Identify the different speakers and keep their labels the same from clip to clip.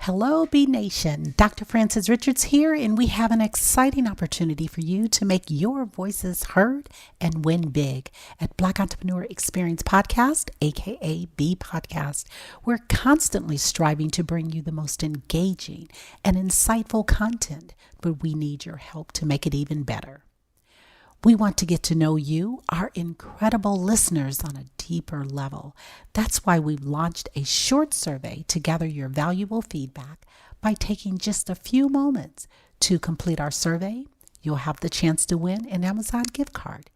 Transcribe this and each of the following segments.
Speaker 1: Hello, B Nation. Dr. Frances Richards here, and we have an exciting opportunity for you to make your voices heard and win big at Black Entrepreneur Experience Podcast, aka Beepodcast. We're constantly striving to bring you the most engaging and insightful content, but we need your help to make it even better. We want to get to know you, our incredible listeners, on a deeper level. That's why we've launched a short survey to gather your valuable feedback. By taking just a few moments to complete our survey, you'll have the chance to win an Amazon gift card.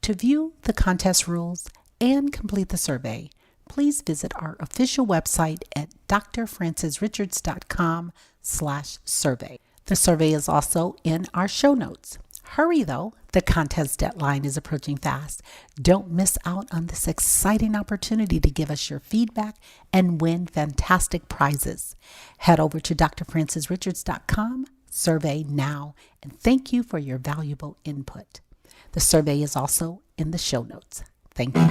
Speaker 1: To view the contest rules and complete the survey, please visit our official website at drfrancesrichards.com/survey. The survey is also in our show notes. Hurry though, the contest deadline is approaching fast. Don't miss out on this exciting opportunity to give us your feedback and win fantastic prizes. Head over to drfrancesrichards.com, survey now, and thank you for your valuable input. The survey is also in the show notes. Thank you.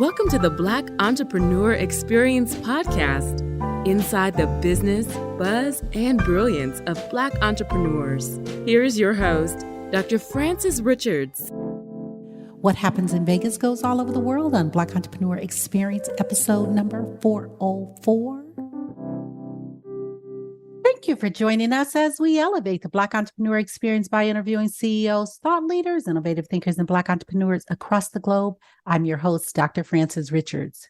Speaker 2: Welcome to the Black Entrepreneur Experience Podcast. Inside the business, buzz, and brilliance of Black entrepreneurs. Here is your host, Dr. Frances Richards.
Speaker 1: What happens in Vegas goes all over the world on Black Entrepreneur Experience episode number 404. Thank you for joining us as we elevate the Black Entrepreneur Experience by interviewing CEOs, thought leaders, innovative thinkers, and Black entrepreneurs across the globe. I'm your host, Dr. Frances Richards.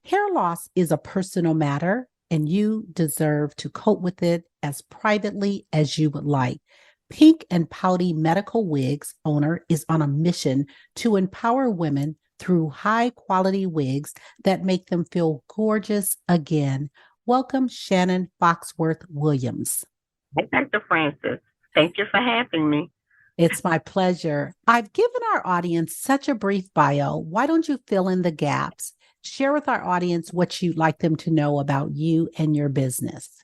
Speaker 1: Hair loss is a personal matter, and you deserve to cope with it as privately as you would like. Pink and Pouty Medical Wigs owner is on a mission to empower women through high-quality wigs that make them feel gorgeous again. Welcome, Shannon Foxworth Williams.
Speaker 3: Hi, Dr. Frances. Thank you for having me.
Speaker 1: It's my pleasure. I've given our audience such a brief bio. Why don't you fill in the gaps? Share with our audience what you'd like them to know about you and your business.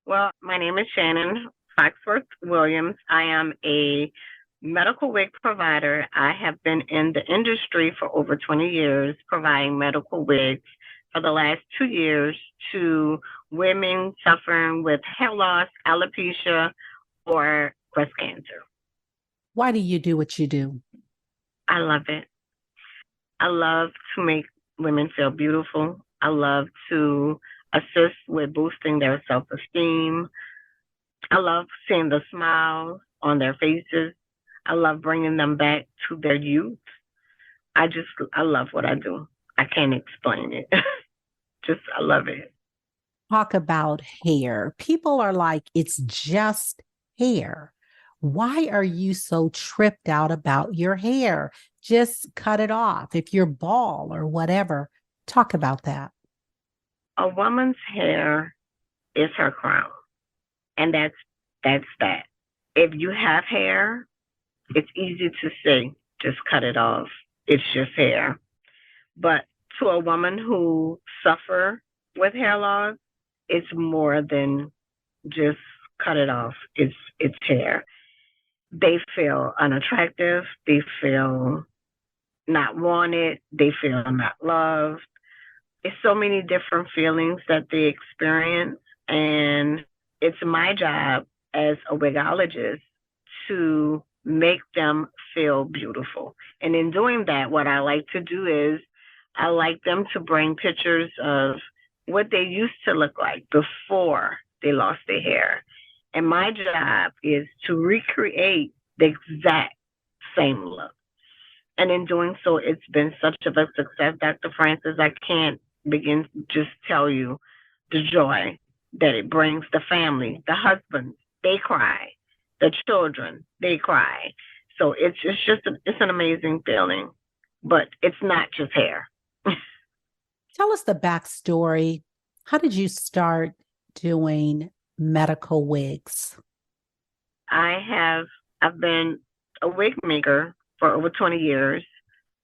Speaker 3: Well, my name is Shannon Foxworth Williams. I am a medical wig provider. I have been in the industry for over 20 years, providing medical wigs for the last 2 years to women suffering with hair loss, alopecia, or breast cancer.
Speaker 1: Why do you do what you do?
Speaker 3: I love it. I love to make women feel beautiful. I love to assist with boosting their self-esteem. I love seeing the smiles on their faces. I love bringing them back to their youth. I love what I do. I can't explain it. I love it.
Speaker 1: Talk about hair. People are like, it's just hair. Why are you so tripped out about your hair? Just cut it off if you're bald or whatever. Talk about that.
Speaker 3: A woman's hair is her crown. And that's that. If you have hair, it's easy to say, just cut it off. It's just hair. But to a woman who suffers with hair loss, it's more than just cut it off. It's hair. They feel unattractive. They feel not wanted. They feel not loved. It's so many different feelings that they experience. And it's my job as a wigologist to make them feel beautiful. And in doing that, what I like to do is I like them to bring pictures of what they used to look like before they lost their hair. And my job is to recreate the exact same look. And in doing so, it's been such a success, Dr. Frances. I can't begin to just tell you the joy that it brings the family, the husbands, they cry. The children, they cry. So it's an amazing feeling, but it's not just hair.
Speaker 1: Tell us the backstory. How did you start doing medical wigs?
Speaker 3: I've been a wig maker for over 20 years,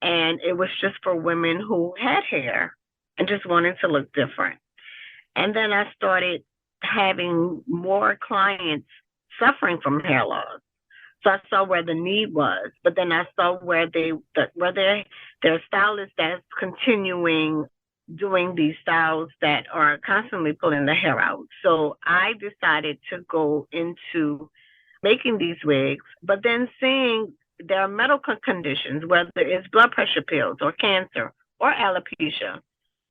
Speaker 3: and it was just for women who had hair and just wanted to look different. And then I started having more clients suffering from hair loss. So I saw where the need was, but then I saw where their stylist that's continuing doing these styles that are constantly pulling the hair out. So I decided to go into making these wigs, but then seeing there are medical conditions, whether it's blood pressure pills or cancer or alopecia.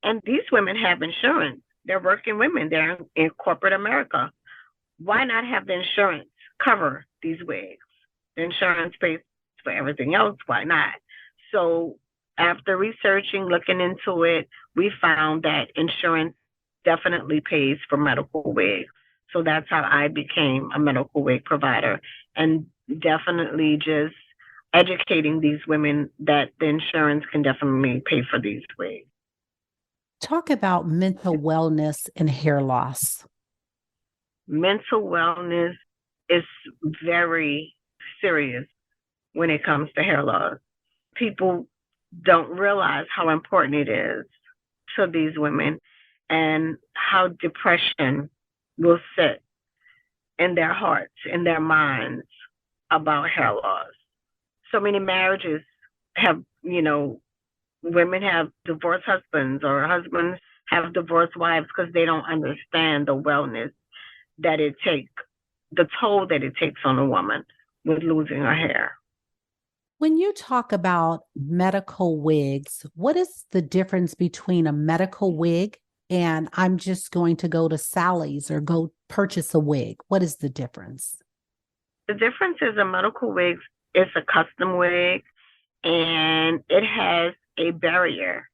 Speaker 3: And these women have insurance. They're working women. They're in corporate America. Why not have the insurance cover these wigs? The insurance pays for everything else. Why not? So after researching, looking into it, we found that insurance definitely pays for medical wigs. So that's how I became a medical wig provider, and definitely just educating these women that the insurance can definitely pay for these wigs.
Speaker 1: Talk about mental wellness and hair loss.
Speaker 3: Mental wellness is very serious when it comes to hair loss. People don't realize how important it is to these women and how depression will sit in their hearts, in their minds about hair loss. So many marriages have, women have divorced husbands or husbands have divorced wives because they don't understand the wellness that it takes, the toll that it takes on a woman with losing her hair.
Speaker 1: When you talk about medical wigs, what is the difference between a medical wig and I'm just going to go to Sally's or go purchase a wig? What is the difference?
Speaker 3: The difference is a medical wig is a custom wig, and it has a barrier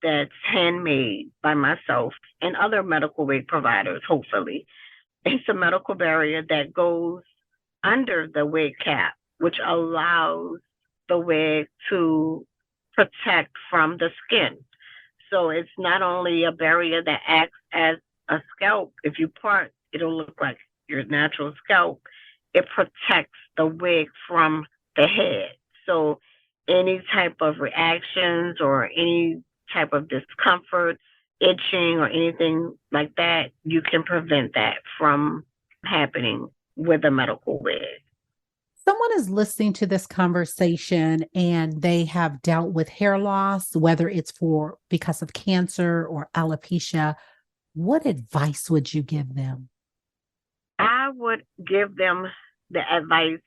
Speaker 3: that's handmade by myself and other medical wig providers, hopefully. It's a medical barrier that goes under the wig cap, which allows the wig to protect from the skin. So it's not only a barrier that acts as a scalp. If you part, it'll look like your natural scalp. It protects the wig from the head. So any type of reactions or any type of discomfort, itching or anything like that, you can prevent that from happening with a medical wig.
Speaker 1: Someone is listening to this conversation and they have dealt with hair loss, whether it's because of cancer or alopecia. What advice would you give them?
Speaker 3: I would give them the advice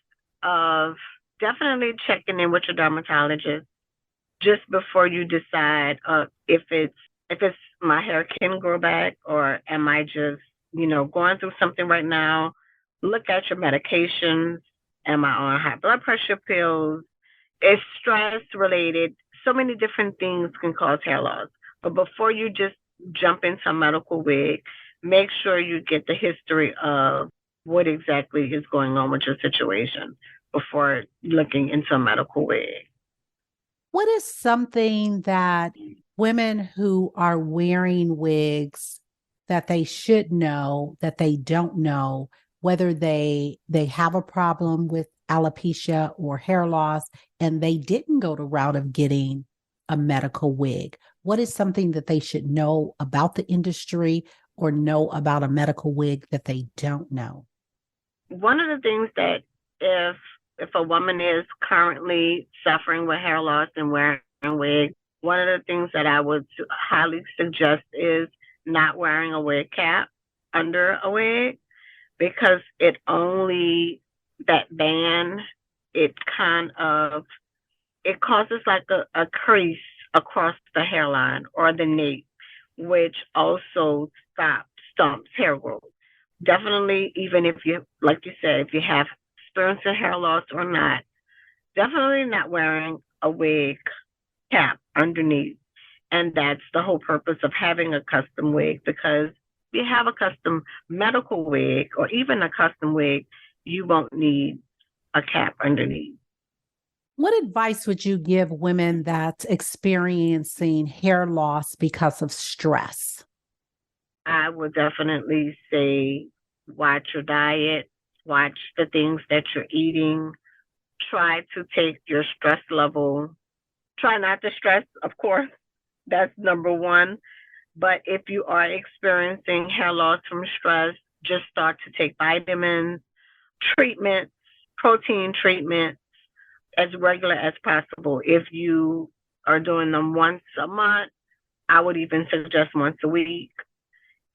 Speaker 3: of definitely checking in with your dermatologist just before you decide if it's my hair can grow back or am I just, going through something right now. Look at your medications. Am I on high blood pressure pills? Is stress related? So many different things can cause hair loss. But before you just jump into a medical wig, make sure you get the history of what exactly is going on with your situation before looking into a medical wig.
Speaker 1: What is something that women who are wearing wigs that they should know that they don't know, whether they have a problem with alopecia or hair loss and they didn't go the route of getting a medical wig? What is something that they should know about the industry or know about a medical wig that they don't know?
Speaker 3: One of the things that if a woman is currently suffering with hair loss and wearing a wig, one of the things that I would highly suggest is not wearing a wig cap under a wig, because that band, it causes like a crease across the hairline or the nape, which also stumps hair growth. Definitely, even if you, like you said, if you have experiencing hair loss or not, definitely not wearing a wig cap underneath. And that's the whole purpose of having a custom wig, because if you have a custom medical wig or even a custom wig, you won't need a cap underneath.
Speaker 1: What advice would you give women that's experiencing hair loss because of stress?
Speaker 3: I would definitely say watch your diet, watch the things that you're eating, try to take your stress level. Try not to stress, of course. That's number one. But if you are experiencing hair loss from stress, just start to take vitamins, treatments, protein treatments as regular as possible. If you are doing them once a month, I would even suggest once a week.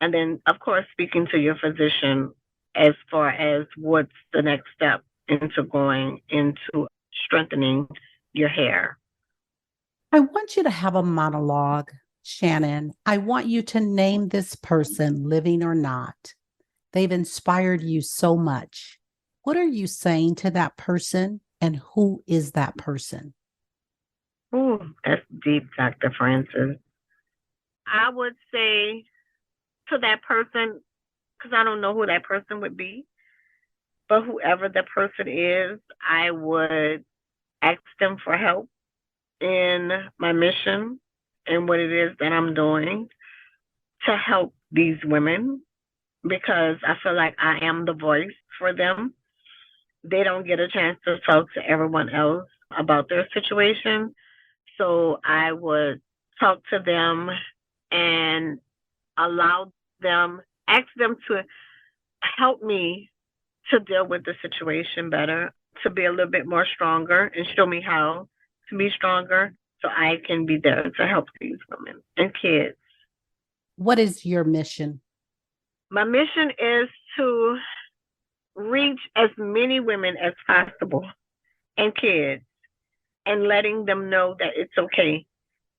Speaker 3: And then, of course, speaking to your physician as far as what's the next step into going into strengthening your hair.
Speaker 1: I want you to have a monologue, Shannon. I want you to name this person, living or not. They've inspired you so much. What are you saying to that person, and who is that person?
Speaker 3: Ooh, that's deep, Dr. Francis. I would say to that person, because I don't know who that person would be, but whoever the person is, I would ask them for help in my mission and what it is that I'm doing to help these women, because I feel like I am the voice for them. They don't get a chance to talk to everyone else about their situation. So I would talk to them and allow them, ask them to help me to deal with the situation better, to be a little bit more stronger and show me how to be stronger so I can be there to help these women and kids.
Speaker 1: What is your mission?
Speaker 3: My mission is to reach as many women as possible and kids, and letting them know that it's okay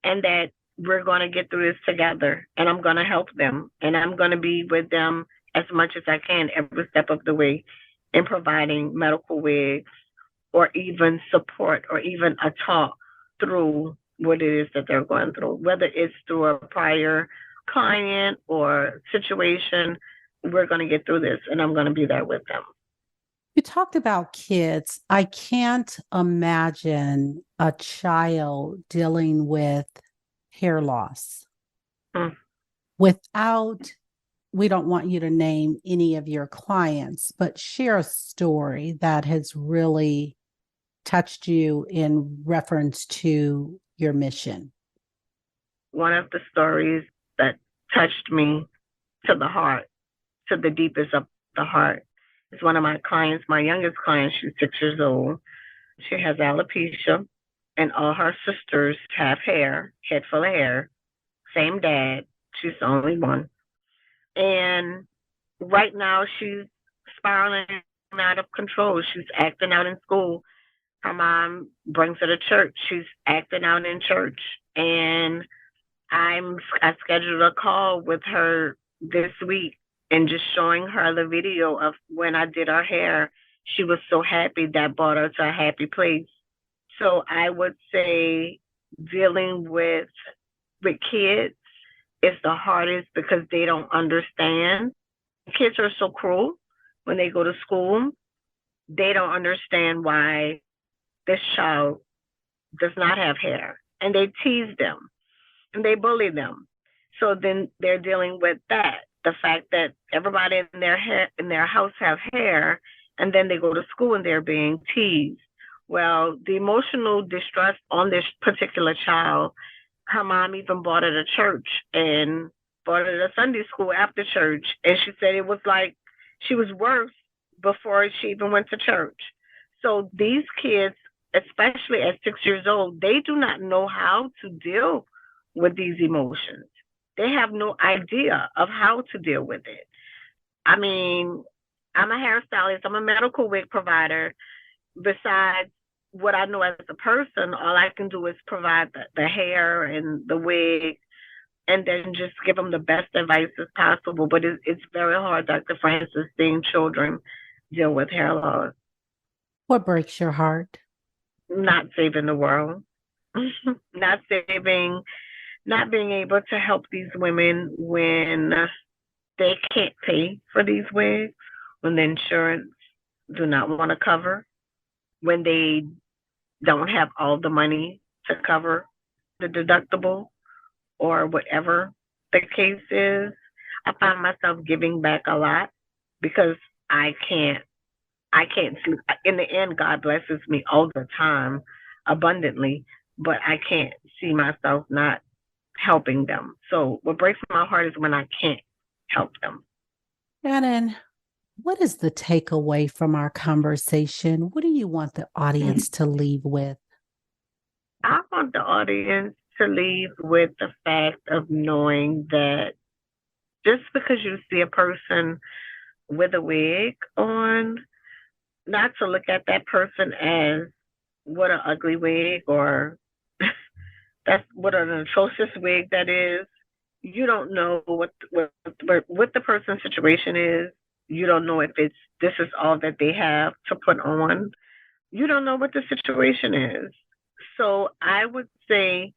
Speaker 3: and that we're going to get through this together, and I'm going to help them, and I'm going to be with them as much as I can every step of the way in providing medical wigs or even support or even a talk through what it is that they're going through, whether it's through a prior client or situation. We're going to get through this, and I'm going to be there with them.
Speaker 1: You talked about kids. I can't imagine a child dealing with hair loss without, we don't want you to name any of your clients, but share a story that has really touched you in reference to your mission.
Speaker 3: One of the stories that touched me to the heart, to the deepest of the heart, is one of my clients, my youngest client. She's 6 years old. She has alopecia, and all her sisters have hair, head full of hair, same dad. She's the only one. And right now she's spiraling out of control. She's acting out in school. Her mom brings her to church. She's acting out in church. And I scheduled a call with her this week and just showing her the video of when I did her hair. She was so happy. That brought her to a happy place. So I would say dealing with kids is the hardest because they don't understand. Kids are so cruel when they go to school. They don't understand why this child does not have hair, and they tease them and they bully them. So then they're dealing with that, the fact that everybody in their house have hair, and then they go to school and they're being teased. Well, the emotional distress on this particular child, her mom even brought her to church and brought her to Sunday school after church. And she said it was like she was worse before she even went to church. So these kids, especially at 6 years old, they do not know how to deal with these emotions. They have no idea of how to deal with it. I mean, I'm a hairstylist. I'm a medical wig provider. Besides what I know as a person, all I can do is provide the hair and the wig, and then just give them the best advice as possible. But it's very hard, Dr. Francis, seeing children deal with hair loss.
Speaker 1: What breaks your heart?
Speaker 3: Not saving the world. Not being able to help these women when they can't pay for these wigs, when the insurance do not want to cover, when they don't have all the money to cover the deductible or whatever the case is. I find myself giving back a lot because I can't see. In the end, God blesses me all the time abundantly, but I can't see myself not helping them. So what breaks my heart is when I can't help them.
Speaker 1: Shannon, what is the takeaway from our conversation? What do you want the audience to leave with?
Speaker 3: I want the audience to leave with the fact of knowing that just because you see a person with a wig on, not to look at that person as what an ugly wig or that's what an atrocious wig that is. You don't know what the person's situation is. You don't know if this is all that they have to put on. You don't know what the situation is. So I would say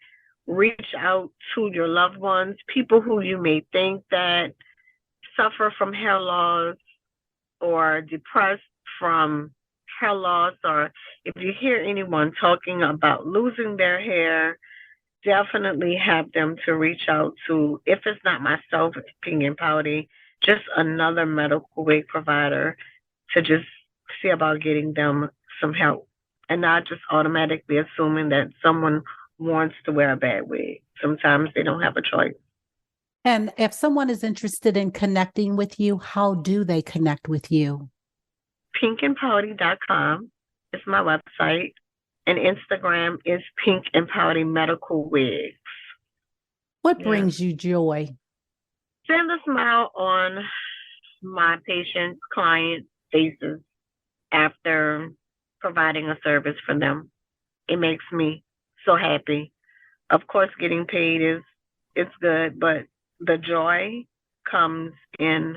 Speaker 3: reach out to your loved ones, people who you may think that suffer from hair loss or depressed from hair loss, or if you hear anyone talking about losing their hair, definitely have them to reach out to, if it's not myself, Pink and Pouty, just another medical wig provider to just see about getting them some help and not just automatically assuming that someone wants to wear a bad wig. Sometimes they don't have a choice.
Speaker 1: And if someone is interested in connecting with you, how do they connect with you?
Speaker 3: pinkandpouty.com is my website, and Instagram is Pink and Pouty Medical Wigs.
Speaker 1: What brings you joy?
Speaker 3: Send a smile on my patients, clients' faces after providing a service for them. It makes me so happy. Of course, getting paid it's good, but the joy comes in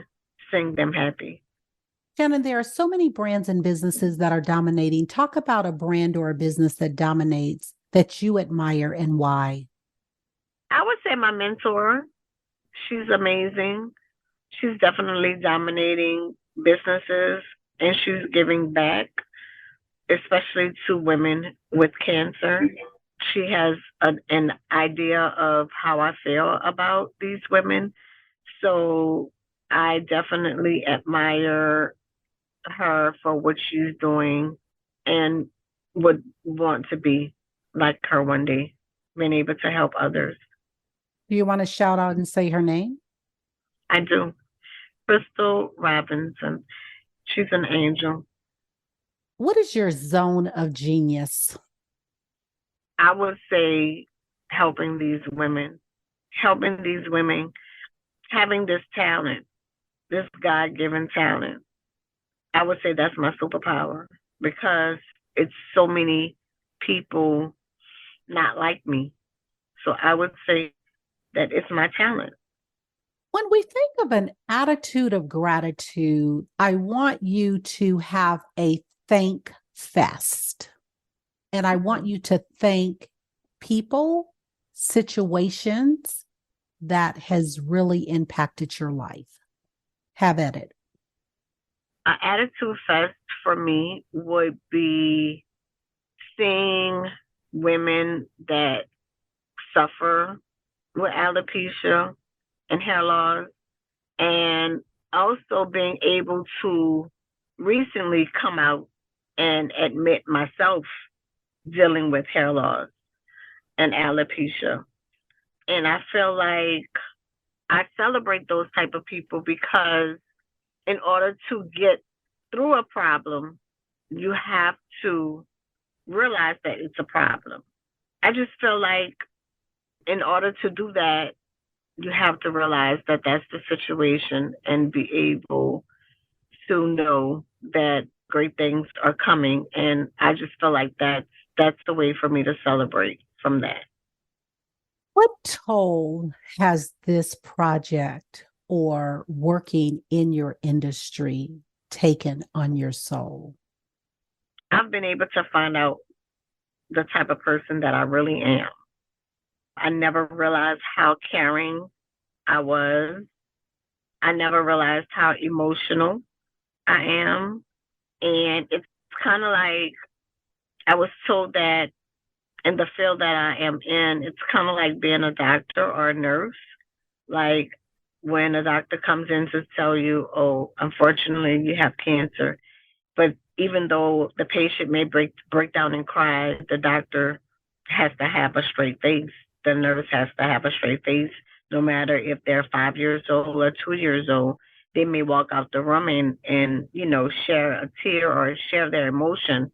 Speaker 3: seeing them happy.
Speaker 1: Shannon, there are so many brands and businesses that are dominating. Talk about a brand or a business that dominates that you admire and why.
Speaker 3: I would say my mentor. She's amazing. She's definitely dominating businesses and she's giving back, especially to women with cancer. She has an idea of how I feel about these women. So I definitely admire her for what she's doing and would want to be like her one day, being able to help others.
Speaker 1: Do you want to shout out and say her name?
Speaker 3: I do. Crystal Robinson. She's an angel.
Speaker 1: What is your zone of genius?
Speaker 3: I would say helping these women, having this talent, this God-given talent. I would say that's my superpower because it's so many people not like me. So I would say that it's my talent.
Speaker 1: When we think of an attitude of gratitude, I want you to have a thank fest. And I want you to thank people, situations that has really impacted your life. Have at it.
Speaker 3: An attitude fest for me would be seeing women that suffer with alopecia and hair loss, and also being able to recently come out and admit myself dealing with hair loss and alopecia. And I feel like I celebrate those type of people because in order to get through a problem, you have to realize that it's a problem. I just feel like in order to do that, you have to realize that that's the situation and be able to know that great things are coming. And I just feel like that's the way for me to celebrate from that.
Speaker 1: What toll has this project or working in your industry taken on your soul?
Speaker 3: I've been able to find out the type of person that I really am. I never realized how caring I was. I never realized how emotional I am. And it's kind of like I was told that in the field that I am in, it's kind of like being a doctor or a nurse. Like when a doctor comes in to tell you, oh, unfortunately, you have cancer. But even though the patient may break down and cry, the doctor has to have a straight face. The nurse has to have a straight face, no matter if they're 5 years old or 2 years old. They may walk out the room and share a tear or share their emotion.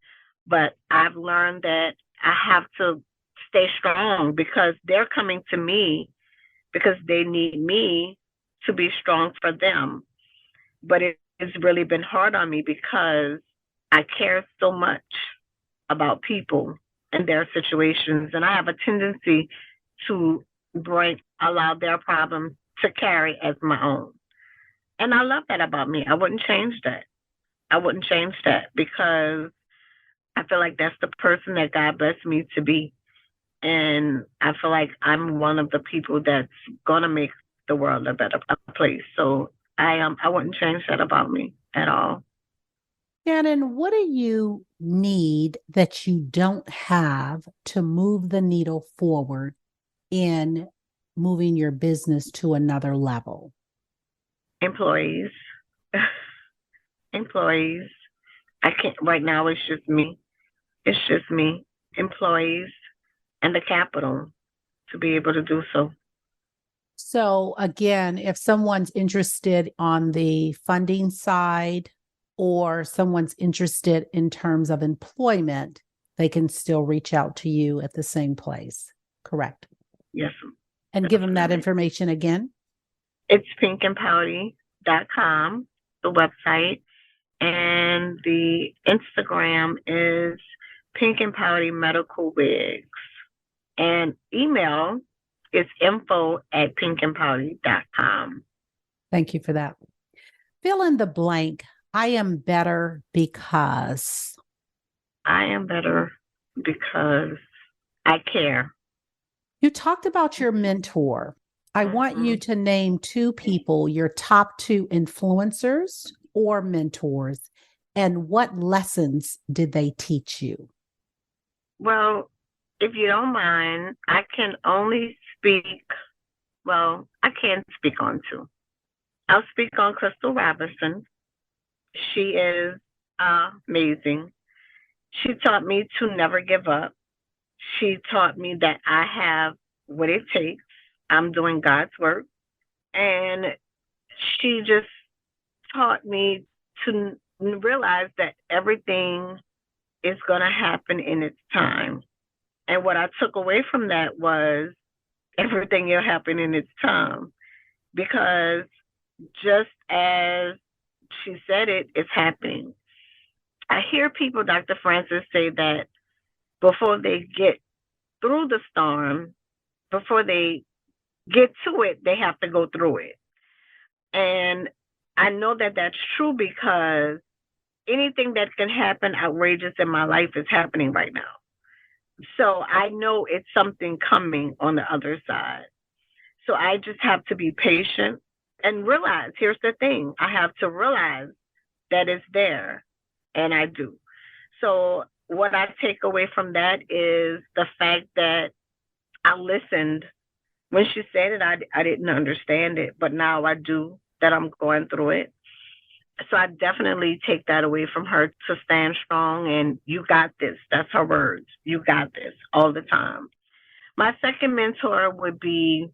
Speaker 3: But I've learned that I have to stay strong because they're coming to me because they need me to be strong for them. But it's really been hard on me because I care so much about people and their situations, and I have a tendency to allow their problems to carry as my own. And I love that about me. I wouldn't change that. I wouldn't change that because I feel like that's the person that God blessed me to be. And I feel like I'm one of the people that's gonna make the world a better place. So I wouldn't change that about me at all.
Speaker 1: Shannon, what do you need that you don't have to move the needle forward in moving your business to another level?
Speaker 3: Employees. Employees. I can't right now, it's just me. It's just me. Employees and the capital to be able to do so.
Speaker 1: So again, if someone's interested on the funding side or someone's interested in terms of employment, they can still reach out to you at the same place. Correct?
Speaker 3: Yes.
Speaker 1: And give them that information again.
Speaker 3: It's pinkandpouty.com, the website, and the Instagram is Pink and Pouty Medical Wigs. And email is info@pinkandpouty.com.
Speaker 1: Thank you for that. Fill in the blank. I am better because.
Speaker 3: I am better because I care.
Speaker 1: You talked about your mentor. I want you to name 2 people, your top 2 influencers or mentors, and what lessons did they teach you?
Speaker 3: Well, if you don't mind, I can only speak, I can speak on 2. I'll speak on Crystal Robinson. She is amazing. She taught me to never give up. She taught me that I have what it takes. I'm doing God's work. And she just taught me to realize that everything is going to happen in its time. And what I took away from that was everything will happen in its time. Because just as she said it's happening. I hear people, Dr. Francis, say that before they get through the storm, before they get to it, they have to go through it. And I know that that's true because anything that can happen outrageous in my life is happening right now. So I know it's something coming on the other side. So I just have to be patient and realize, here's the thing, I have to realize that it's there, and I do. So what I take away from that is the fact that I listened. When she said it, I didn't understand it, but now I do, that I'm going through it. So I definitely take that away from her, to stand strong and you got this. That's her words. You got this all the time. My second mentor would be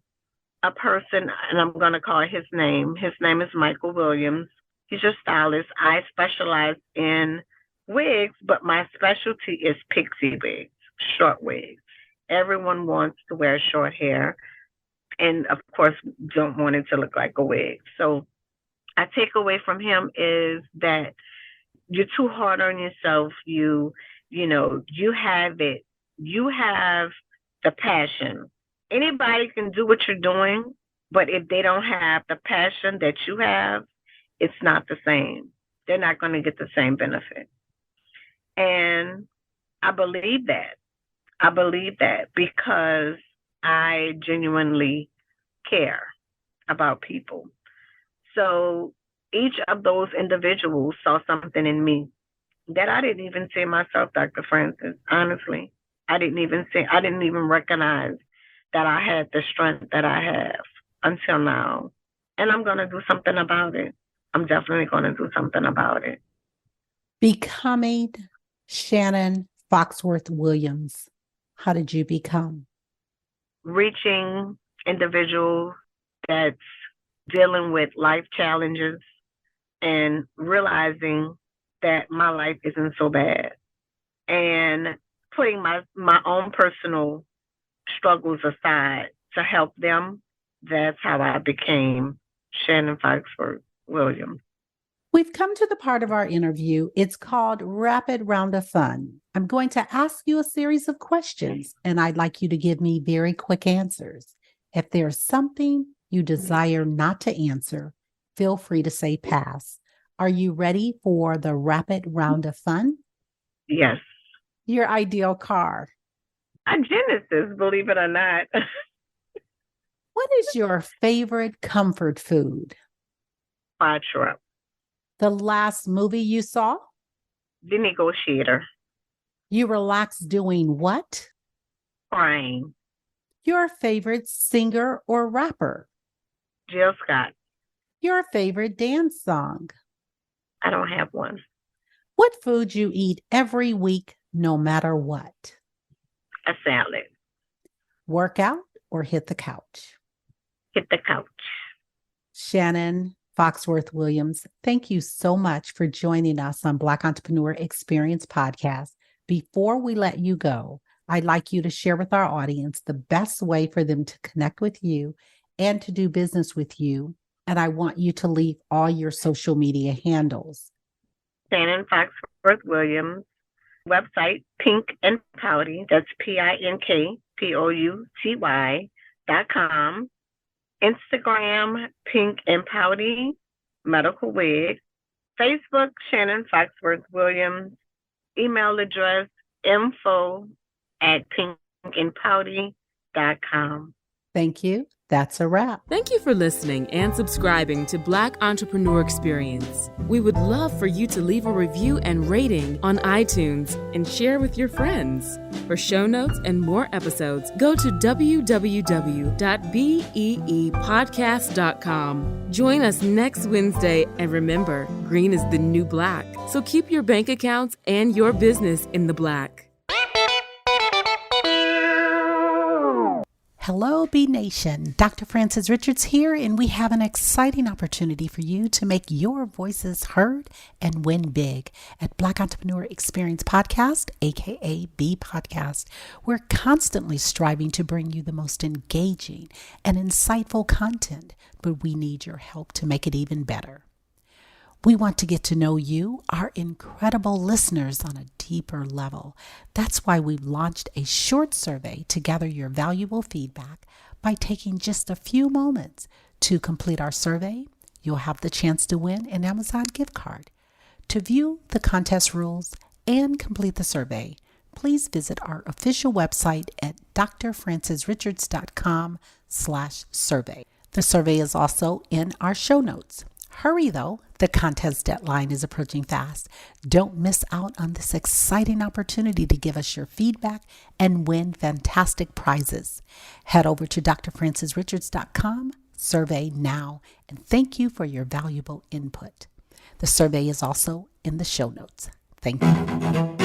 Speaker 3: a person, and I'm going to call his name. His name is Michael Williams. He's a stylist. I specialize in wigs, but my specialty is pixie wigs, short wigs. Everyone wants to wear short hair and, of course, don't want it to look like a wig. So I take away from him is that you're too hard on yourself. You have it. You have the passion. Anybody can do what you're doing, but if they don't have the passion that you have, it's not the same. They're not going to get the same benefit. And I believe that. I believe that because I genuinely care about people. So each of those individuals saw something in me that I didn't even see myself, Dr. Francis. Honestly, I didn't even recognize that I had the strength that I have until now. And I'm going to do something about it. I'm definitely going to do something about it.
Speaker 1: Becoming Shannon Foxworth Williams. How did you become?
Speaker 3: Reaching individuals that's dealing with life challenges and realizing that my life isn't so bad, and putting my own personal struggles aside to help them. That's how I became Shannon Foxworth Williams.
Speaker 1: We've come to the part of our interview. It's called Rapid Round of Fun. I'm going to ask you a series of questions, and I'd like you to give me very quick answers. If there's something you desire not to answer, feel free to say pass. Are you ready for the Rapid Round of Fun?
Speaker 3: Yes.
Speaker 1: Your ideal car.
Speaker 3: A Genesis, believe it or not.
Speaker 1: What is your favorite comfort food?
Speaker 3: Fire truck.
Speaker 1: The last movie you saw?
Speaker 3: The Negotiator.
Speaker 1: You relax doing what?
Speaker 3: Crying.
Speaker 1: Your favorite singer or rapper?
Speaker 3: Jill Scott.
Speaker 1: Your favorite dance song?
Speaker 3: I don't have one.
Speaker 1: What food you eat every week, no matter what?
Speaker 3: A salad.
Speaker 1: Work out or hit the couch?
Speaker 3: Hit the couch.
Speaker 1: Shannon Foxworth Williams, thank you so much for joining us on Black Entrepreneur Experience Podcast. Before we let you go, I'd like you to share with our audience the best way for them to connect with you and to do business with you. And I want you to leave all your social media handles.
Speaker 3: Shannon Foxworth Williams. Website, Pink and Pouty. That's PinkPouty.com. Instagram, Pink and Pouty Medical Wig. Facebook, Shannon Foxworth Williams. Email address, info@pinkandpouty.com.
Speaker 1: Thank you. That's a wrap.
Speaker 2: Thank you for listening and subscribing to Black Entrepreneur Experience. We would love for you to leave a review and rating on iTunes and share with your friends. For show notes and more episodes, go to www.beepodcast.com. Join us next Wednesday, and remember, green is the new black. So keep your bank accounts and your business in the black.
Speaker 1: Hello, B Nation. Dr. Frances Richards here, and we have an exciting opportunity for you to make your voices heard and win big at Black Entrepreneur Experience Podcast, aka Beepodcast. We're constantly striving to bring you the most engaging and insightful content, but we need your help to make it even better. We want to get to know you, our incredible listeners, on a deeper level. That's why we've launched a short survey to gather your valuable feedback. By taking just a few moments to complete our survey, you'll have the chance to win an Amazon gift card. To view the contest rules and complete the survey, please visit our official website at drfrancesrichards.com/survey. The survey is also in our show notes. Hurry though, the contest deadline is approaching fast. Don't miss out on this exciting opportunity to give us your feedback and win fantastic prizes. Head over to drfrancesrichards.com, survey now, and thank you for your valuable input. The survey is also in the show notes. Thank you.